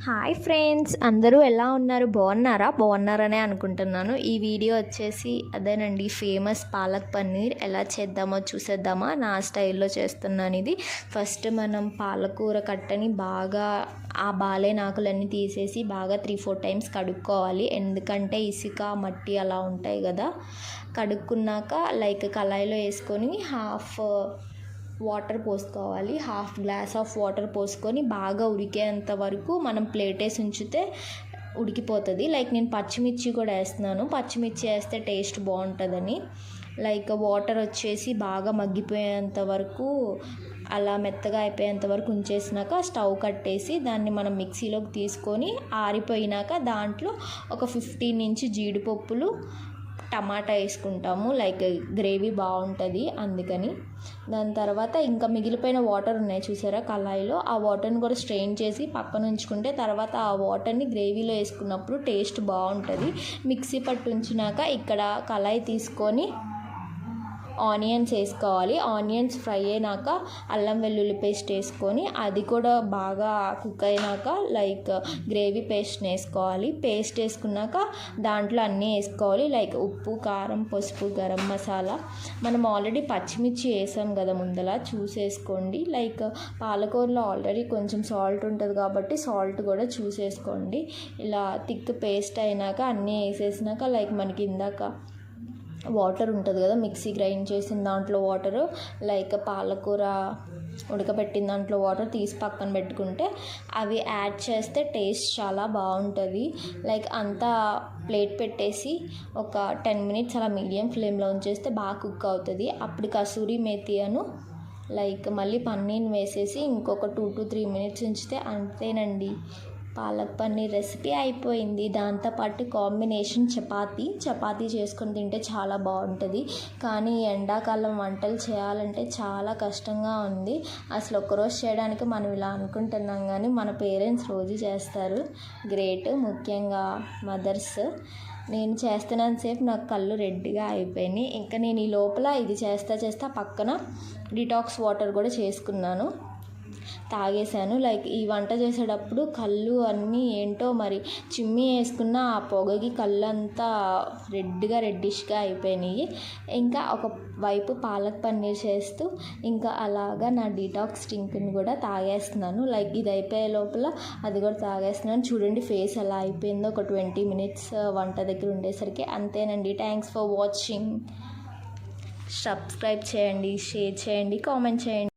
Hi friends, అందరూ ఎలా ఉన్నారు? బాగున్నారనే అనుకుంటున్నాను. ఈ వీడియో వచ్చేసి అదేనండి, ఫేమస్ పాలక్ పన్నీర్ ఎలా చేద్దామో చూసేద్దామా. నా స్టైల్లో చేస్తున్నాను ఇది. ఫస్ట్ మనం పాలకూర కట్టని బాగా ఆ బాలేనాకులన్నీ తీసేసి బాగా 3-4 టైమ్స్ కడుక్కోవాలి. ఎందుకంటే ఇసుక మట్టి అలా ఉంటాయి కదా. కడుక్కున్నాక కళాయిలో వేసుకొని వాటర్ పోసుకోవాలి. హాఫ్ గ్లాస్ ఆఫ్ వాటర్ పోసుకొని బాగా ఉడికేంత వరకు మనం ప్లేట్ వేసి ఉంచితే ఉడికిపోతుంది. నేను పచ్చిమిర్చి కూడా వేస్తున్నాను. పచ్చిమిర్చి వేస్తే టేస్ట్ బాగుంటుందని. వాటర్ వచ్చేసి బాగా మగ్గిపోయేంత వరకు, అలా మెత్తగా అయిపోయేంత వరకు ఉంచేసినాక స్టవ్ కట్టేసి దాన్ని మనం మిక్సీలోకి తీసుకొని ఆరిపోయినాక దాంట్లో ఒక 15 నుంచి జీడిపప్పులు, టమాటా వేసుకుంటాము. గ్రేవీ బాగుంటుంది అందుకని. దాని తర్వాత ఇంకా మిగిలిపోయిన వాటర్ ఉన్నాయి చూసారా కళాయిలో, ఆ వాటర్ని కూడా స్ట్రెయిన్ చేసి పక్కన ఉంచుకుంటే తర్వాత ఆ వాటర్ని గ్రేవీలో వేసుకున్నప్పుడు టేస్ట్ బాగుంటుంది. మిక్సీ పట్టు ఉంచినాక ఇక్కడ కళాయి తీసుకొని ఆనియన్స్ వేసుకోవాలి. ఆనియన్స్ ఫ్రై అయినాక అల్లం వెల్లుల్లి పేస్ట్ వేసుకొని అది కూడా బాగా కుక్ అయినాక గ్రేవీ పేస్ట్ వేసుకోవాలి. పేస్ట్ వేసుకున్నాక దాంట్లో అన్నీ వేసుకోవాలి. ఉప్పు, కారం, పసుపు, గరం మసాలా. మనం ఆల్రెడీ పచ్చిమిర్చి వేసాం కదా ముందల, చూసేసుకోండి. పాలకూరలో ఆల్రెడీ కొంచెం సాల్ట్ ఉంటుంది కాబట్టి సాల్ట్ కూడా చూసేసుకోండి. ఇలా థిక్ పేస్ట్ అయినాక అన్నీ వేసేసినాక మనకి ఇందాక వాటర్ ఉంటుంది కదా, మిక్సీ గ్రైండ్ చేసిన దాంట్లో వాటరు, పాలకూర ఉడకబెట్టిన దాంట్లో వాటర్ తీసి పక్కన పెట్టుకుంటే అవి యాడ్ చేస్తే టేస్ట్ చాలా బాగుంటుంది. అంతా ప్లేట్ పెట్టేసి ఒక 10 మినిట్స్ అలా మీడియం ఫ్లేమ్లో ఉంచేస్తే బాగా కుక్ అవుతుంది. అప్పుడు కసూరి మేతి మళ్ళీ పన్నీర్ వేసేసి ఇంకొక 2 to 3 మినిట్స్ ఉంచితే అంతేనండి, పాలక్ పన్నీర్ రెసిపీ అయిపోయింది. దాంతోపాటు కాంబినేషన్ చపాతీ చేసుకొని తింటే చాలా బాగుంటుంది. కానీ ఎండాకాలం వంటలు చేయాలంటే చాలా కష్టంగా ఉంది. అసలు ఒక్కరోజు చేయడానికి మనం ఇలా అనుకుంటున్నాం కానీ మన పేరెంట్స్ రోజు చేస్తారు. గ్రేట్, ముఖ్యంగా మదర్స్. నేను చేస్తున్నంతసేపు నాకు కళ్ళు రెడ్గా అయిపోయినాయి. ఇంకా నేను ఈ లోపల ఇది చేస్తా పక్కన డిటాక్స్ వాటర్ కూడా చేసుకున్నాను, తాగేశాను. ఈ వంట చేసేటప్పుడు కళ్ళు అన్నీ ఏంటో మరి చిమ్మి వేసుకున్న ఆ పొగకి కళ్ళు అంతా రెడ్డిష్గా అయిపోయినాయి. ఇంకా ఒక వైపు పాలక్ పన్నీర్ చేస్తూ ఇంకా అలాగా నా డిటాక్స్ డ్రింక్ని కూడా తాగేస్తున్నాను. ఇది అయిపోయే లోపల అది కూడా తాగేస్తున్నాను. చూడండి ఫేస్ ఎలా అయిపోయిందో ఒక 20 మినిట్స్ వంట దగ్గర ఉండేసరికి. అంతేనండి. Thanks for watching. సబ్స్క్రైబ్ చేయండి, షేర్ చేయండి, కామెంట్ చేయండి.